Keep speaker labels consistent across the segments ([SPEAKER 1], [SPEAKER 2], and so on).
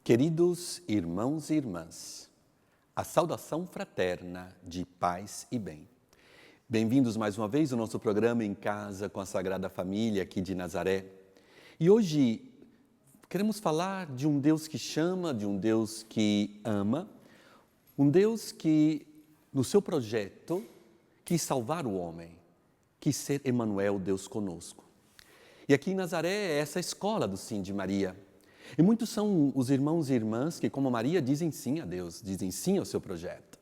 [SPEAKER 1] Queridos irmãos e irmãs, a saudação fraterna de paz e bem. Bem-vindos mais uma vez ao nosso programa Em Casa com a Sagrada Família aqui de Nazaré. E hoje queremos falar de um Deus que chama, de um Deus que ama, um Deus que, no seu projeto, quis salvar o homem, quis ser Emmanuel, Deus conosco. E aqui em Nazaré é essa escola do Sim de Maria. E muitos são os irmãos e irmãs que, como Maria, dizem sim a Deus, dizem sim ao seu projeto.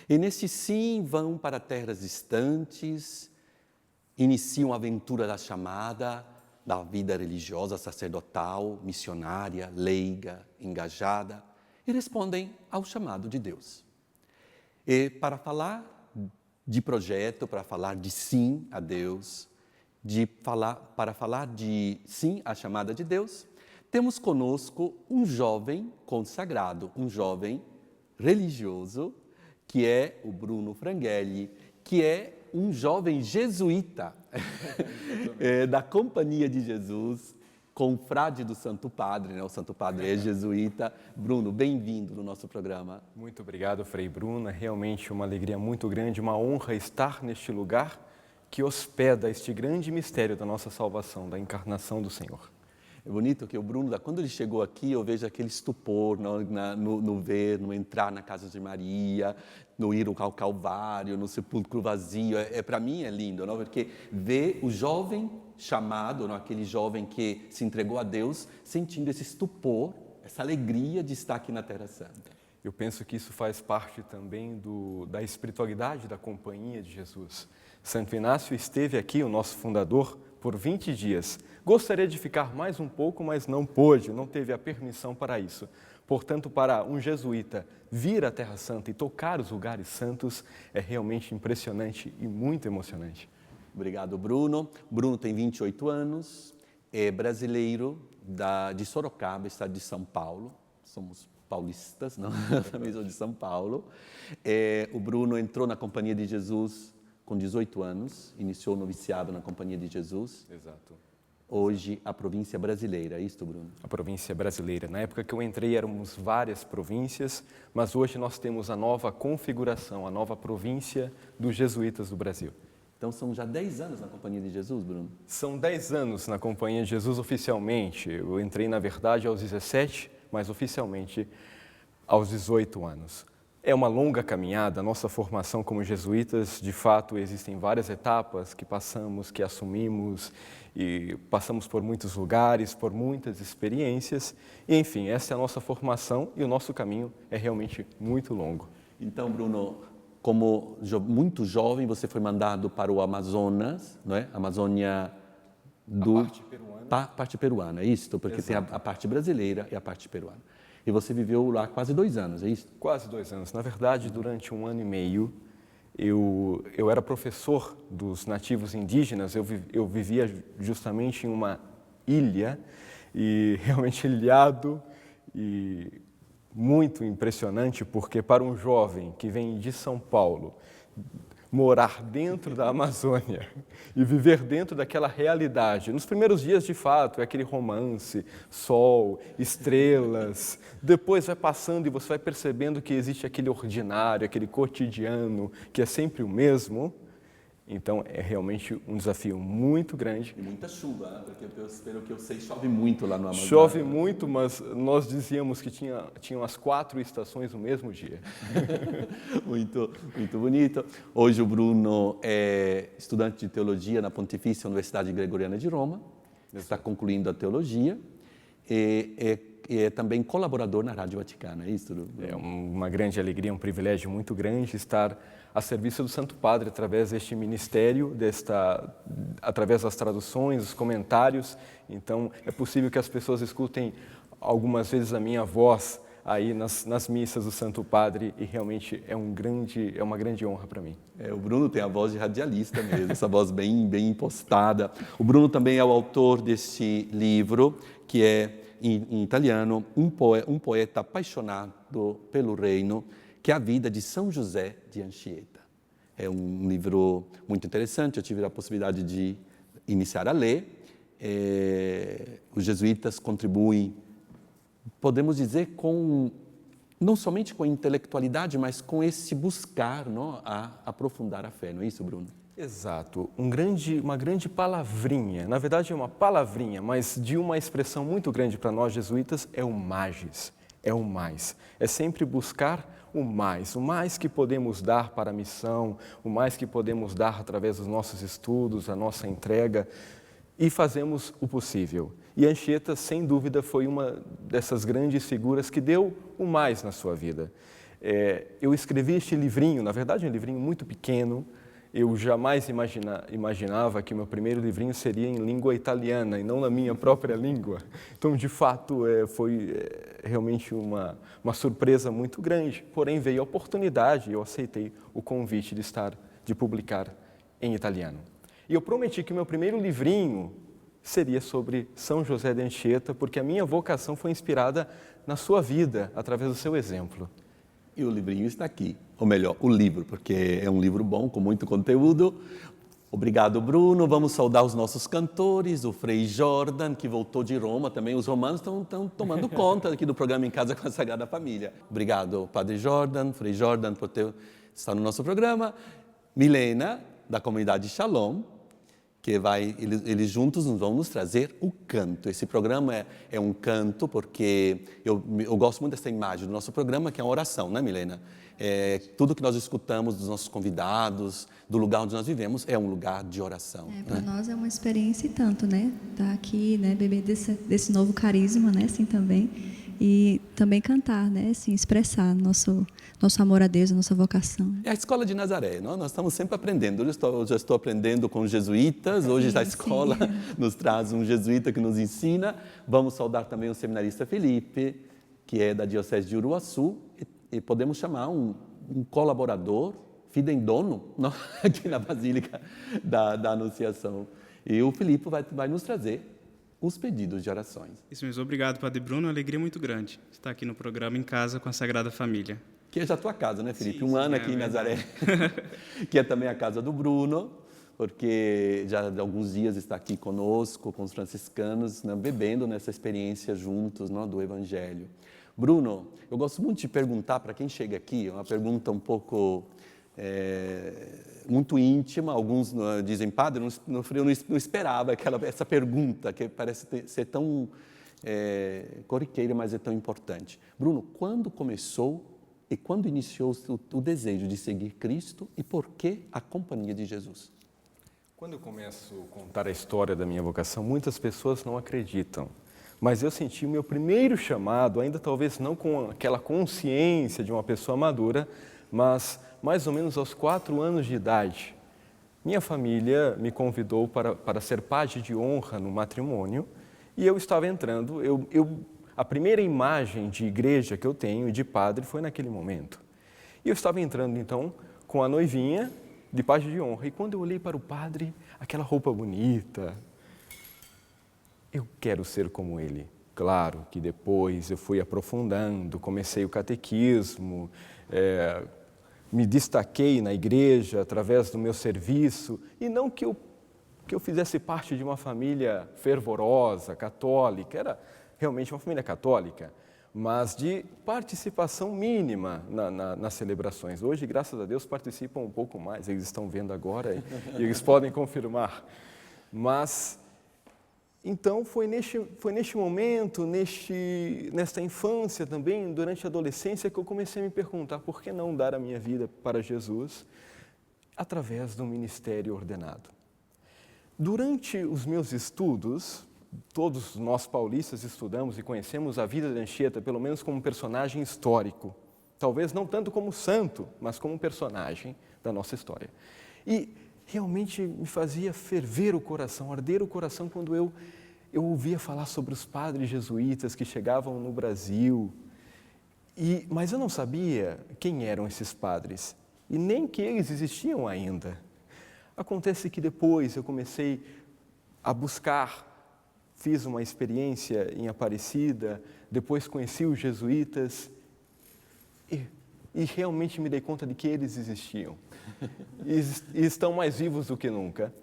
[SPEAKER 1] E nesse sim vão para terras distantes, iniciam a aventura da chamada, da vida religiosa, sacerdotal, missionária, leiga, engajada, e respondem ao chamado de Deus. E para falar de projeto, para falar de sim a Deus, para falar de sim à chamada de Deus, temos conosco um jovem consagrado, um jovem religioso, que é o Bruno Franghelli, que é um jovem jesuíta da Companhia de Jesus, confrade do Santo Padre, né? O Santo Padre é jesuíta. Bruno, bem-vindo no nosso programa.
[SPEAKER 2] Muito obrigado, Frei Bruno. É realmente uma alegria muito grande, uma honra estar neste lugar que hospeda este grande mistério da nossa salvação, da encarnação do Senhor.
[SPEAKER 1] É bonito que o Bruno, quando ele chegou aqui, eu vejo aquele estupor no entrar na casa de Maria, no ir ao Calvário, no sepulcro vazio. Para mim é lindo, não? Porque ver o jovem chamado, não? Aquele jovem que se entregou a Deus, sentindo esse estupor, essa alegria de estar aqui na Terra Santa.
[SPEAKER 2] Eu penso que isso faz parte também da espiritualidade da Companhia de Jesus. Santo Inácio esteve aqui, o nosso fundador, por 20 dias. Gostaria de ficar mais um pouco, mas não pôde, não teve a permissão para isso. Portanto, para um jesuíta vir à Terra Santa e tocar os lugares santos é realmente impressionante e muito emocionante.
[SPEAKER 1] Obrigado, Bruno. Bruno tem 28 anos, é brasileiro de Sorocaba, estado de São Paulo. Somos paulistas, não? Também sou de São Paulo. O Bruno entrou na Companhia de Jesus com 18 anos, iniciou o noviciado na Companhia de Jesus.
[SPEAKER 2] Exato.
[SPEAKER 1] Hoje, a província brasileira, é isso, Bruno?
[SPEAKER 2] A província brasileira. Na época que eu entrei, éramos várias províncias, mas hoje nós temos a nova configuração, a nova província dos jesuítas do Brasil.
[SPEAKER 1] Então, são já 10 anos na Companhia de Jesus, Bruno?
[SPEAKER 2] São 10 anos na Companhia de Jesus oficialmente. Eu entrei, na verdade, aos 17, mas oficialmente aos 18 anos. É uma longa caminhada, a nossa formação como jesuítas, de fato, existem várias etapas que passamos, que assumimos e passamos por muitos lugares, por muitas experiências. E, enfim, essa é a nossa formação e o nosso caminho é realmente muito longo.
[SPEAKER 1] Então, Bruno, como muito jovem, você foi mandado para o Amazonas, não é? Amazônia do...
[SPEAKER 2] A parte peruana.
[SPEAKER 1] Parte peruana, é isso? Porque
[SPEAKER 2] Exato.
[SPEAKER 1] tem a parte brasileira e a parte peruana. E você viveu lá quase 2 anos, é isso?
[SPEAKER 2] Quase 2 anos. Na verdade, durante 1 ano e meio, eu era professor dos nativos indígenas. Eu vivia justamente em uma ilha, e realmente ilhado e muito impressionante, porque para um jovem que vem de São Paulo, morar dentro da Amazônia e viver dentro daquela realidade. Nos primeiros dias, de fato, é aquele romance, sol, estrelas. Depois vai passando e você vai percebendo que existe aquele ordinário, aquele cotidiano, que é sempre o mesmo. Então, é realmente um desafio muito grande.
[SPEAKER 1] E muita chuva, né? Porque pelo que eu sei, chove muito lá no Amazonas.
[SPEAKER 2] Chove muito, mas nós dizíamos que tinham as 4 estações no mesmo dia.
[SPEAKER 1] Muito bonito. Hoje o Bruno é estudante de teologia na Pontifícia Universidade Gregoriana de Roma. Está concluindo a teologia e é também colaborador na Rádio Vaticana, é isso, Bruno?
[SPEAKER 2] É uma grande alegria, um privilégio muito grande estar a serviço do Santo Padre através deste ministério, através das traduções, dos comentários. Então, é possível que as pessoas escutem algumas vezes a minha voz aí nas missas do Santo Padre e realmente é uma grande honra para mim.
[SPEAKER 1] O Bruno tem a voz de radialista mesmo, essa voz bem impostada. O Bruno também é o autor desse livro, que é, em italiano, um poeta apaixonado pelo reino, que é a vida de São José de Anchieta. É um livro muito interessante, eu tive a possibilidade de iniciar a ler. Os jesuítas contribuem podemos dizer, não somente com a intelectualidade, mas com esse buscar, não, a aprofundar a fé, não é isso, Bruno?
[SPEAKER 2] Exato, uma grande palavrinha, na verdade é uma palavrinha, mas de uma expressão muito grande para nós jesuítas, é o magis, é o mais. É sempre buscar o mais que podemos dar para a missão, o mais que podemos dar através dos nossos estudos, a nossa entrega, e fazemos o possível. E Anchieta, sem dúvida, foi uma dessas grandes figuras que deu o mais na sua vida. Eu escrevi este livrinho, na verdade é um livrinho muito pequeno. Eu jamais imaginava que o meu primeiro livrinho seria em língua italiana e não na minha própria língua. Então, de fato, foi realmente uma surpresa muito grande. Porém, veio a oportunidade e eu aceitei o convite de publicar em italiano. E eu prometi que o meu primeiro livrinho seria sobre São José de Anchieta, porque a minha vocação foi inspirada na sua vida, através do seu exemplo.
[SPEAKER 1] E o livrinho está aqui, ou melhor, o livro, porque é um livro bom, com muito conteúdo. Obrigado, Bruno. Vamos saudar os nossos cantores, o Frei Jordan, que voltou de Roma também. Os romanos estão tomando conta aqui do programa Em Casa com a Sagrada Família. Obrigado, Padre Jordan, Frei Jordan, por estar no nosso programa. Milena, da comunidade Shalom, que eles juntos vão nos trazer o canto. Esse programa é um canto, porque eu gosto muito dessa imagem do nosso programa, que é uma oração, né, Milena? Tudo que nós escutamos dos nossos convidados, do lugar onde nós vivemos, é um lugar de oração.
[SPEAKER 3] Para nós é uma experiência e tanto, né? Estar aqui, né, beber desse novo carisma, né, assim também. E também cantar, né, assim, expressar nosso amor a Deus, a nossa vocação.
[SPEAKER 1] É a escola de Nazaré, não? Nós estamos sempre aprendendo. Eu já estou aprendendo com os jesuítas, hoje a escola nos traz um jesuíta que nos ensina. Vamos saudar também o seminarista Felipe, que é da Diocese de Uruaçu, e podemos chamar um colaborador, fidendono, não? Aqui na Basílica da Anunciação. E o Felipe vai nos trazer os pedidos de orações.
[SPEAKER 4] Isso mesmo, obrigado, Padre Bruno, uma alegria muito grande estar aqui no programa Em Casa com a Sagrada Família.
[SPEAKER 1] Que é já a tua casa, né, Felipe?
[SPEAKER 4] Sim,
[SPEAKER 1] um ano aqui em
[SPEAKER 4] verdade.
[SPEAKER 1] Nazaré, que é também a casa do Bruno, porque já há alguns dias está aqui conosco, com os franciscanos, né, bebendo nessa experiência juntos, né, do Evangelho. Bruno, eu gosto muito de perguntar para quem chega aqui, uma pergunta um pouco muito íntima. Alguns dizem, padre, eu não esperava essa pergunta, que parece ser tão corriqueira, mas é tão importante. Bruno, quando começou e quando iniciou o desejo de seguir Cristo e por que a companhia de Jesus?
[SPEAKER 2] Quando eu começo a contar a história da minha vocação, muitas pessoas não acreditam. Mas eu senti o meu primeiro chamado, ainda talvez não com aquela consciência de uma pessoa madura, mas mais ou menos aos 4 anos de idade. Minha família me convidou para ser pajem de honra no matrimônio e eu estava entrando. A primeira imagem de igreja que eu tenho de padre foi naquele momento. E eu estava entrando então com a noivinha de pajem de honra. E quando eu olhei para o padre, aquela roupa bonita, eu quero ser como ele. Claro que depois eu fui aprofundando, comecei o catequismo, me destaquei na igreja através do meu serviço, e não que eu fizesse parte de uma família fervorosa, católica, era realmente uma família católica, mas de participação mínima nas celebrações. Hoje, graças a Deus, participam um pouco mais, eles estão vendo agora e eles podem confirmar. Mas, então, foi neste momento, nesta infância também, durante a adolescência, que eu comecei a me perguntar por que não dar a minha vida para Jesus através do ministério ordenado. Durante os meus estudos, todos nós paulistas estudamos e conhecemos a vida de Anchieta, pelo menos como um personagem histórico. Talvez não tanto como santo, mas como um personagem da nossa história. E realmente me fazia ferver o coração, arder o coração quando eu ouvia falar sobre os padres jesuítas que chegavam no Brasil. Mas eu não sabia quem eram esses padres e nem que eles existiam ainda. Acontece que depois eu comecei a buscar, fiz uma experiência em Aparecida, depois conheci os jesuítas e realmente me dei conta de que eles existiam e estão mais vivos do que nunca.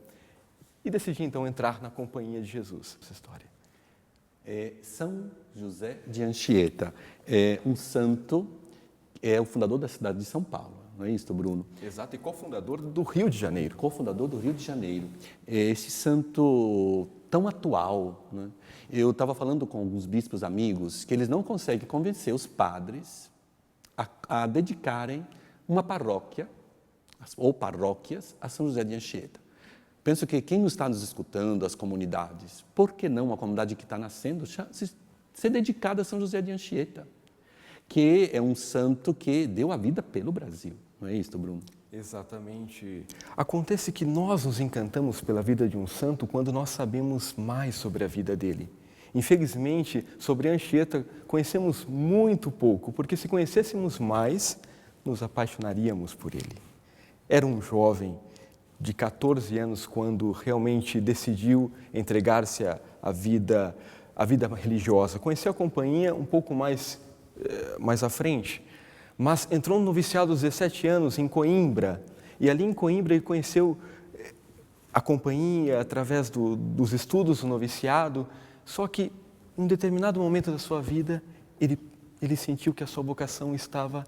[SPEAKER 2] E decidi então entrar na companhia de Jesus, essa história.
[SPEAKER 1] é São José de Anchieta. É um santo, é o fundador da cidade de São Paulo, não é isso, Bruno?
[SPEAKER 2] Exato, e cofundador do Rio de Janeiro.
[SPEAKER 1] Cofundador do Rio de Janeiro. Esse santo tão atual, né? Eu estava falando com alguns bispos amigos que eles não conseguem convencer os padres a dedicarem uma paróquia ou paróquias a São José de Anchieta. Penso que quem está nos escutando, as comunidades, por que não a comunidade que está nascendo ser dedicada a São José de Anchieta, que é um santo que deu a vida pelo Brasil, não é isso, Bruno?
[SPEAKER 2] Exatamente. Acontece que nós nos encantamos pela vida de um santo quando nós sabemos mais sobre a vida dele. Infelizmente, sobre Anchieta conhecemos muito pouco, porque se conhecêssemos mais, nos apaixonaríamos por ele. Era um jovem de 14 anos quando realmente decidiu entregar-se à vida religiosa. Conheceu a companhia um pouco mais à frente, mas entrou no noviciado aos 17 anos em Coimbra, e ali em Coimbra ele conheceu a companhia através dos estudos do noviciado, só que em um determinado momento da sua vida ele sentiu que a sua vocação estava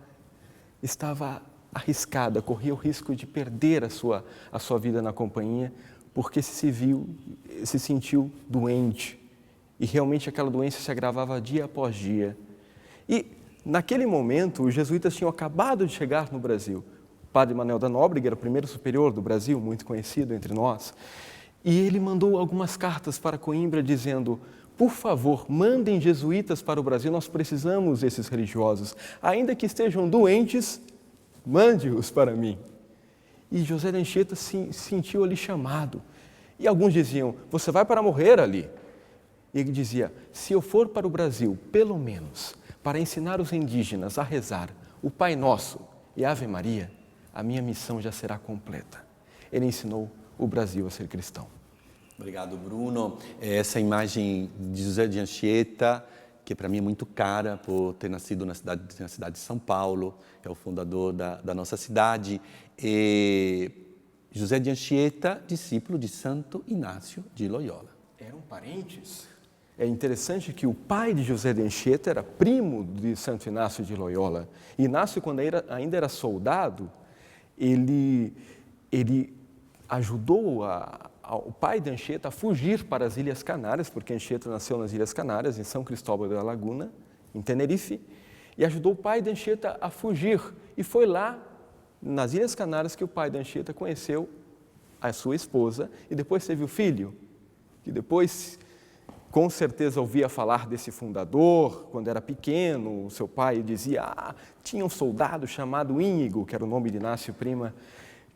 [SPEAKER 2] arriscada, corria o risco de perder a sua vida na companhia, porque se sentiu doente, e realmente aquela doença se agravava dia após dia. E naquele momento os jesuítas tinham acabado de chegar no Brasil. O padre Manuel da Nóbrega era o primeiro superior do Brasil, muito conhecido entre nós, e ele mandou algumas cartas para Coimbra dizendo: por favor, mandem jesuítas para o Brasil, nós precisamos desses religiosos, ainda que estejam doentes, mande-os para mim. E José de Anchieta se sentiu ali chamado. E alguns diziam: você vai para morrer ali. E ele dizia: se eu for para o Brasil, pelo menos, para ensinar os indígenas a rezar o Pai Nosso e a Ave Maria, a minha missão já será completa. Ele ensinou o Brasil a ser cristão.
[SPEAKER 1] Obrigado, Bruno. Essa imagem de José de Anchieta, que para mim é muito cara por ter nascido na cidade de São Paulo, é o fundador da nossa cidade. E José de Anchieta, discípulo de Santo Inácio de Loyola.
[SPEAKER 2] Eram parentes. É interessante que o pai de José de Anchieta era primo de Santo Inácio de Loyola. Inácio, quando ainda era soldado, ele ajudou o pai de Anchieta a fugir para as Ilhas Canárias, porque Anchieta nasceu nas Ilhas Canárias, em São Cristóbal da Laguna, em Tenerife, e ajudou o pai de Anchieta a fugir. E foi lá, nas Ilhas Canárias, que o pai de Anchieta conheceu a sua esposa e depois teve o filho, que depois, com certeza, ouvia falar desse fundador. Quando era pequeno, o seu pai dizia: tinha um soldado chamado Íñigo, que era o nome de Inácio Prima,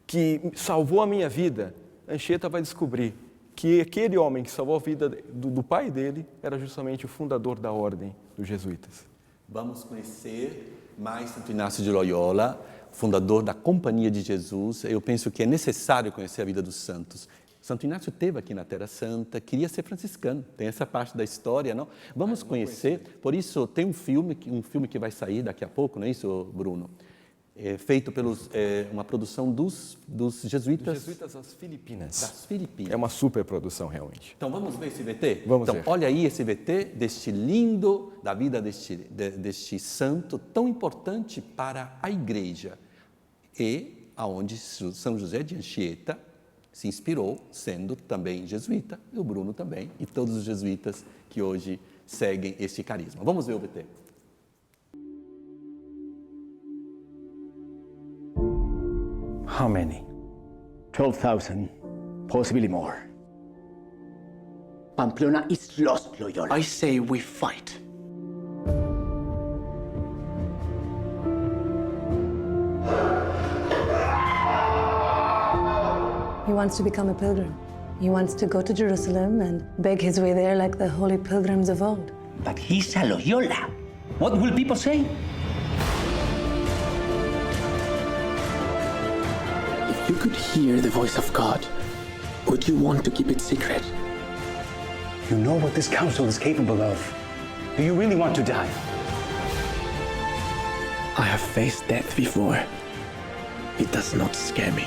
[SPEAKER 2] que salvou a minha vida. Anchieta vai descobrir que aquele homem que salvou a vida do pai dele era justamente o fundador da ordem dos jesuítas.
[SPEAKER 1] Vamos conhecer mais Santo Inácio de Loyola, fundador da Companhia de Jesus. Eu penso que é necessário conhecer a vida dos santos. Santo Inácio esteve aqui na Terra Santa, queria ser franciscano, tem essa parte da história, não? Vamos conhecer, por isso tem um filme que vai sair daqui a pouco, não é isso, Bruno? Feito pelos uma produção dos jesuítas.
[SPEAKER 2] Dos jesuítas das Filipinas.
[SPEAKER 1] Das Filipinas.
[SPEAKER 2] É uma super produção, realmente.
[SPEAKER 1] Então vamos ver esse VT?
[SPEAKER 2] Vamos ver.
[SPEAKER 1] Olha aí esse VT deste lindo, da vida deste santo tão importante para a igreja e aonde São José de Anchieta se inspirou, sendo também jesuíta, e o Bruno também, e todos os jesuítas que hoje seguem este carisma. Vamos ver o VT.
[SPEAKER 5] How many? 12,000, possibly more.
[SPEAKER 6] Pamplona is lost, Loyola.
[SPEAKER 7] I say we fight.
[SPEAKER 8] He wants to become a pilgrim. He wants to go to Jerusalem and beg his way there like the holy pilgrims of old.
[SPEAKER 6] But he's a Loyola. What will people say?
[SPEAKER 7] If you could hear the voice of God, would you want to keep it secret?
[SPEAKER 5] You know what this council is capable of. Do you really want to die?
[SPEAKER 7] I have faced death before. It does not scare me.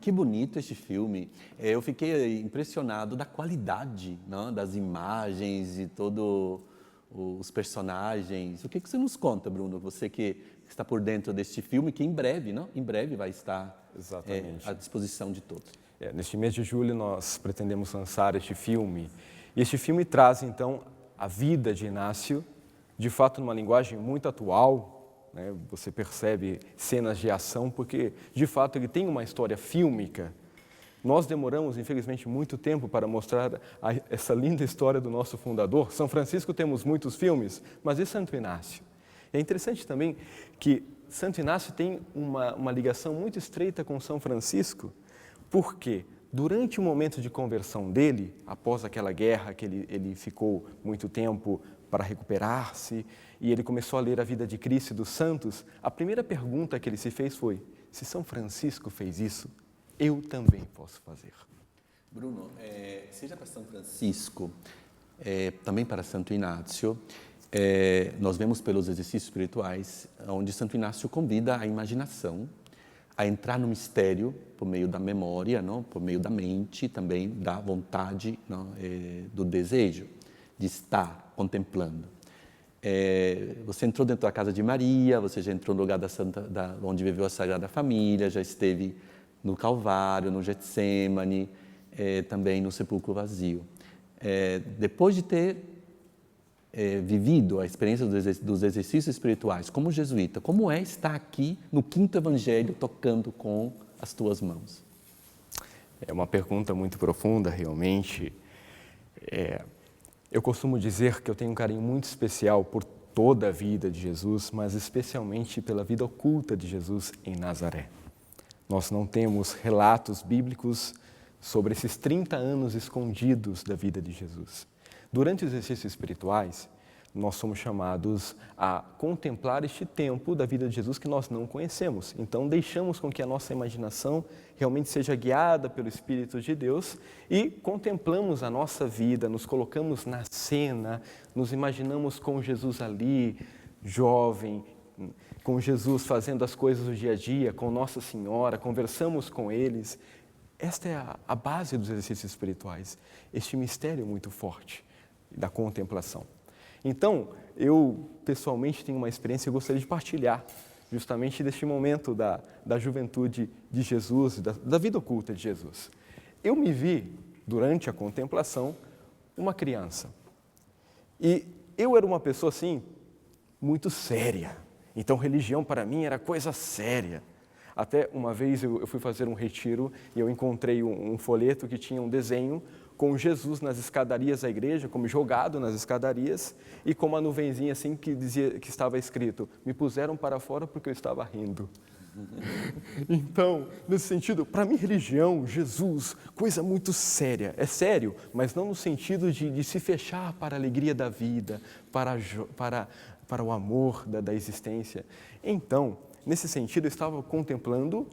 [SPEAKER 1] Que bonito este filme. Eu fiquei impressionado da qualidade, não, das imagens e todos os personagens. O que você nos conta, Bruno? Você que está por dentro deste filme, que em breve, não? Em breve vai estar à disposição de todos.
[SPEAKER 2] Neste mês de julho nós pretendemos lançar este filme. E este filme traz, então, a vida de Inácio, de fato, numa linguagem muito atual. Você percebe cenas de ação, porque, de fato, ele tem uma história fílmica. Nós demoramos, infelizmente, muito tempo para mostrar essa linda história do nosso fundador. São Francisco temos muitos filmes, mas e Santo Inácio? É interessante também que Santo Inácio tem uma ligação muito estreita com São Francisco, porque durante o momento de conversão dele, após aquela guerra que ele ficou muito tempo para recuperar-se, e ele começou a ler a vida de Cristo e dos santos, a primeira pergunta que ele se fez foi: se São Francisco fez isso, eu também posso fazer.
[SPEAKER 1] Bruno, seja para São Francisco, também para Santo Inácio, nós vemos pelos exercícios espirituais, onde Santo Inácio convida a imaginação a entrar no mistério por meio da memória, não? Por meio da mente, também da vontade, não? Do desejo de estar contemplando. Você entrou dentro da casa de Maria, você já entrou no lugar onde viveu a Sagrada Família, já esteve no Calvário, no Getsêmani, também no sepulcro vazio. Depois de ter vivido a experiência dos exercícios espirituais como jesuíta, como é estar aqui no quinto evangelho tocando com as tuas mãos?
[SPEAKER 2] É uma pergunta muito profunda, realmente. Eu costumo dizer que eu tenho um carinho muito especial por toda a vida de Jesus, mas especialmente pela vida oculta de Jesus em Nazaré. Nós não temos relatos bíblicos sobre esses 30 anos escondidos da vida de Jesus. Durante os exercícios espirituais, nós somos chamados a contemplar este tempo da vida de Jesus que nós não conhecemos. Então, deixamos com que a nossa imaginação realmente seja guiada pelo Espírito de Deus e contemplamos a nossa vida, nos colocamos na cena, nos imaginamos com Jesus ali, jovem, com Jesus fazendo as coisas do dia a dia, com Nossa Senhora, conversamos com eles. Esta é a base dos exercícios espirituais, este mistério muito forte da contemplação. Então, eu pessoalmente tenho uma experiência que eu gostaria de partilhar, justamente deste momento da juventude de Jesus, da vida oculta de Jesus. Eu me vi, durante a contemplação, uma criança. E eu era uma pessoa, assim, muito séria. Então, religião para mim era coisa séria. Até uma vez eu fui fazer um retiro e eu encontrei um folheto que tinha um desenho com Jesus nas escadarias da igreja, como jogado nas escadarias, e com uma nuvenzinha assim que dizia, que estava escrito: me puseram para fora porque eu estava rindo. Então, nesse sentido, para mim, religião, Jesus, coisa muito séria. É sério, mas não no sentido de se fechar para a alegria da vida, para o amor da existência. Então, nesse sentido, eu estava contemplando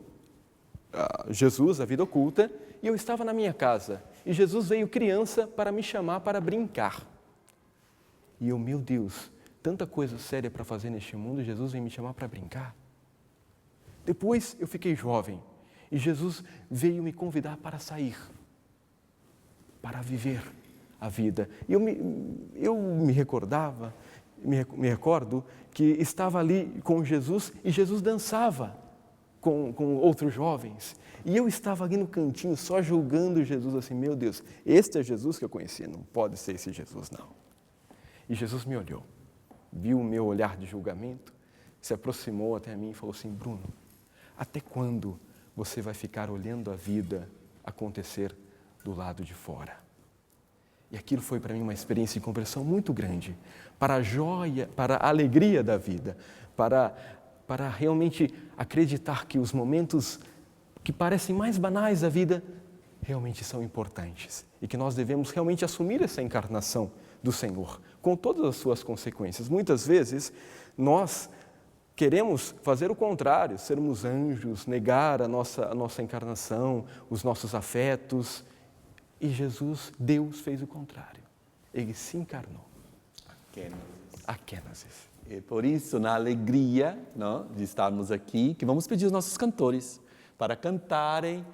[SPEAKER 2] Jesus, a vida oculta, e eu estava na minha casa. E Jesus veio criança para me chamar para brincar. E eu, meu Deus, tanta coisa séria para fazer neste mundo, Jesus vem me chamar para brincar. Depois eu fiquei jovem e Jesus veio me convidar para sair, para viver a vida. E eu me recordo que estava ali com Jesus e Jesus dançava com outros jovens. E eu estava ali no cantinho só julgando Jesus assim: meu Deus, este é Jesus que eu conhecia, não pode ser esse Jesus não. E Jesus me olhou, viu o meu olhar de julgamento, se aproximou até mim e falou assim: Bruno, até quando você vai ficar olhando a vida acontecer do lado de fora? E aquilo foi para mim uma experiência de conversão muito grande, para a joia, para a alegria da vida, para realmente acreditar que os momentos que parecem mais banais da vida realmente são importantes e que nós devemos realmente assumir essa encarnação do Senhor, com todas as suas consequências. Muitas vezes nós queremos fazer o contrário, sermos anjos, negar a nossa encarnação, os nossos afetos. E Jesus, Deus, fez o contrário. Ele se encarnou. Aquenasis.
[SPEAKER 1] E por isso, na alegria, não, de estarmos aqui, que vamos pedir aos nossos cantores para cantarem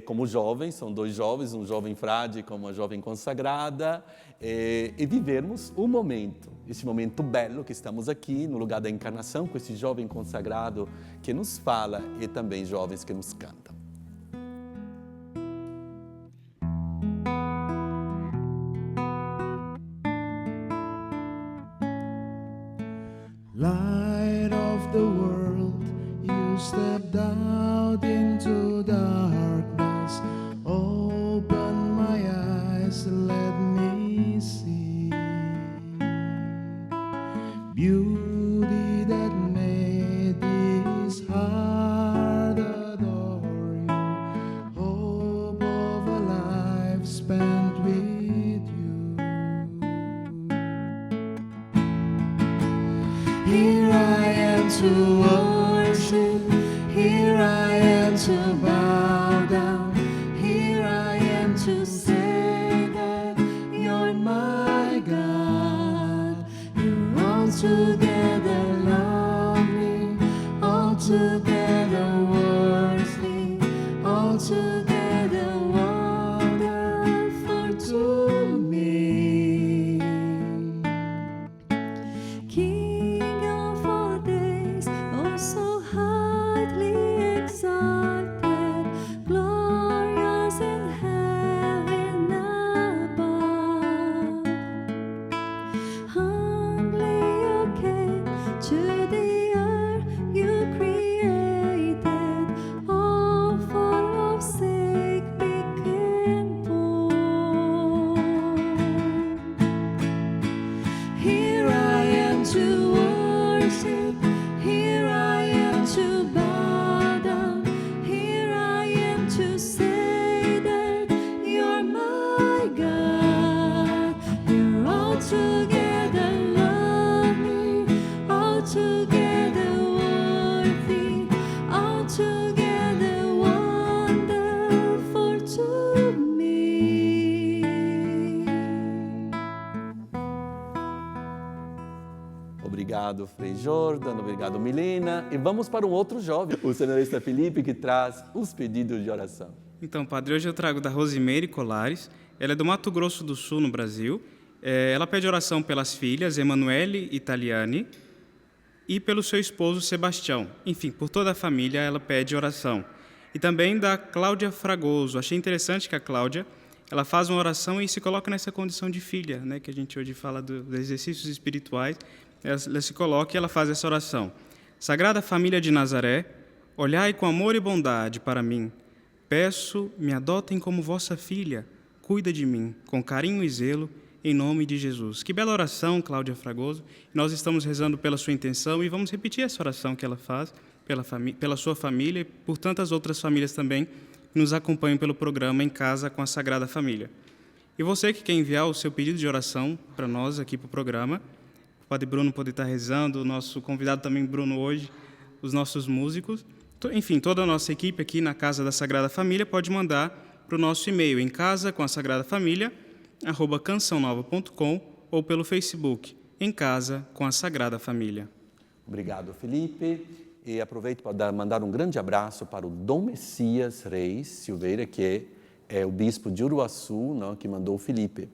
[SPEAKER 1] como jovens, são 2 jovens, um jovem frade como uma jovem consagrada, e vivermos o momento, esse momento belo que estamos aqui, no lugar da encarnação, com esse jovem consagrado que nos fala e também jovens que nos cantam.
[SPEAKER 9] Light of the world, you stepped out into darkness. Open my eyes, let me see beauty that made this heart adore you. Hope of a life spent with you. Here I am to worship, here I am to bow down, here I am to say that you're my God. You're altogether lovely, altogether worthy, altogether wonderful to me. King of all days, oh so highly exalted, glorious in heaven above. Humbly you came to the earth you created, all for love's sake became poor. Here I am to worship, here I am to bow down, here I am to say that you're my God. You're altogether lovely, altogether worthy, altogether wonderful to me.
[SPEAKER 1] Obrigado, Frei Jordan, obrigado, Milena. E vamos para um outro jovem, o seminarista Felipe, que traz os pedidos de oração.
[SPEAKER 4] Então, padre, hoje eu trago da Rosimeire Colares. Ela é do Mato Grosso do Sul, no Brasil. Ela pede oração pelas filhas Emanuele e Taliane e pelo seu esposo Sebastião. Enfim, por toda a família ela pede oração. E também da Cláudia Fragoso. Achei interessante que a Cláudia ela faz uma oração e se coloca nessa condição de filha, né, que a gente hoje fala dos exercícios espirituais. Ela se coloca e ela faz essa oração. Sagrada Família de Nazaré, olhai com amor e bondade para mim. Peço, me adotem como vossa filha. Cuida de mim, com carinho e zelo, em nome de Jesus. Que bela oração, Cláudia Fragoso. Nós estamos rezando pela sua intenção e vamos repetir essa oração que ela faz pela sua família e por tantas outras famílias também que nos acompanham pelo programa Em Casa com a Sagrada Família. E você que quer enviar o seu pedido de oração para nós aqui para o programa, o Padre Bruno pode estar rezando, o nosso convidado também, Bruno, hoje, os nossos músicos. Enfim, toda a nossa equipe aqui na Casa da Sagrada Família pode mandar para o nosso e-mail em casa com a Sagrada Família, @cançãonova.com ou pelo Facebook, Em Casa com a Sagrada Família.
[SPEAKER 1] Obrigado, Felipe. E aproveito para mandar um grande abraço para o Dom Messias Reis Silveira, que é o bispo de Uruaçu, não, que mandou o Felipe.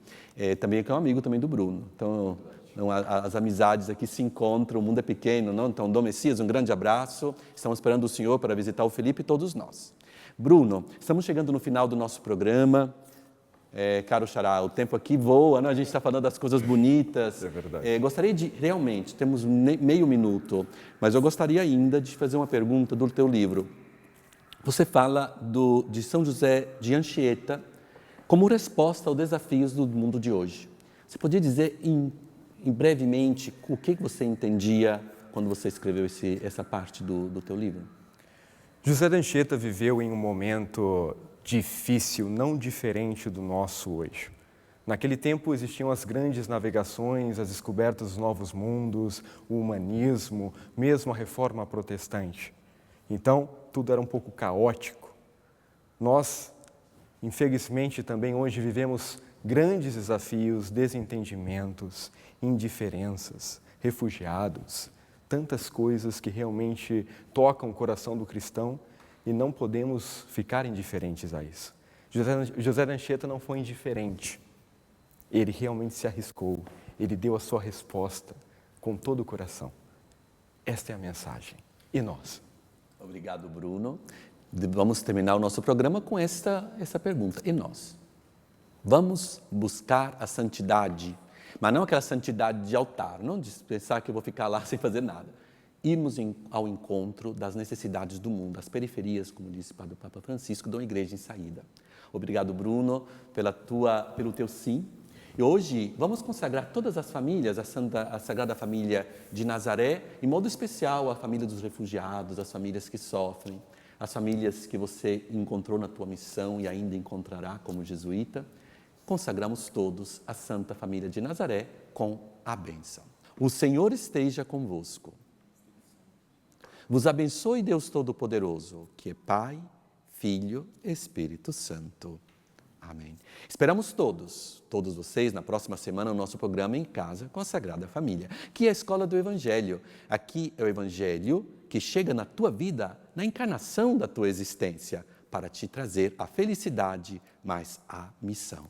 [SPEAKER 1] Também é um amigo também do Bruno. Então, as amizades aqui se encontram, o mundo é pequeno, não? Então, Dom Messias, um grande abraço. Estamos esperando o senhor para visitar o Felipe e todos nós. Bruno, estamos chegando no final do nosso programa. Caro Xará, o tempo aqui voa, né? A gente está falando das coisas bonitas.
[SPEAKER 2] É verdade.
[SPEAKER 1] Gostaria de, realmente, temos meio minuto, mas eu gostaria ainda de fazer uma pergunta do teu livro. Você fala de São José de Anchieta como resposta aos desafios do mundo de hoje. Você podia dizer, brevemente, o que você entendia quando você escreveu essa parte do teu livro?
[SPEAKER 2] José de Anchieta viveu em um momento difícil, não diferente do nosso hoje. Naquele tempo existiam as grandes navegações, as descobertas dos novos mundos, o humanismo, mesmo a reforma protestante. Então, tudo era um pouco caótico. Nós, infelizmente, também hoje vivemos grandes desafios, desentendimentos, indiferenças, refugiados, tantas coisas que realmente tocam o coração do cristão e não podemos ficar indiferentes a isso. José de Anchieta não foi indiferente. Ele realmente se arriscou. Ele deu a sua resposta com todo o coração. Esta é a mensagem. E nós?
[SPEAKER 1] Obrigado, Bruno. Vamos terminar o nosso programa com essa pergunta. E nós? Vamos buscar a santidade, mas não aquela santidade de altar, não de pensar que eu vou ficar lá sem fazer nada. Irmos ao encontro das necessidades do mundo, as periferias, como disse o Papa Francisco, de uma igreja em saída. Obrigado, Bruno, pelo teu sim. E hoje vamos consagrar todas as famílias, a Sagrada Família de Nazaré, em modo especial a família dos refugiados, as famílias que sofrem, as famílias que você encontrou na tua missão e ainda encontrará como jesuíta. Consagramos todos a Santa Família de Nazaré com a bênção. O Senhor esteja convosco. Vos abençoe Deus Todo-Poderoso, que é Pai, Filho, Espírito Santo. Amém. Esperamos todos vocês, na próxima semana, no nosso programa Em Casa com a Sagrada Família, que é a Escola do Evangelho. Aqui é o Evangelho que chega na tua vida, na encarnação da tua existência, para te trazer a felicidade, mas a missão.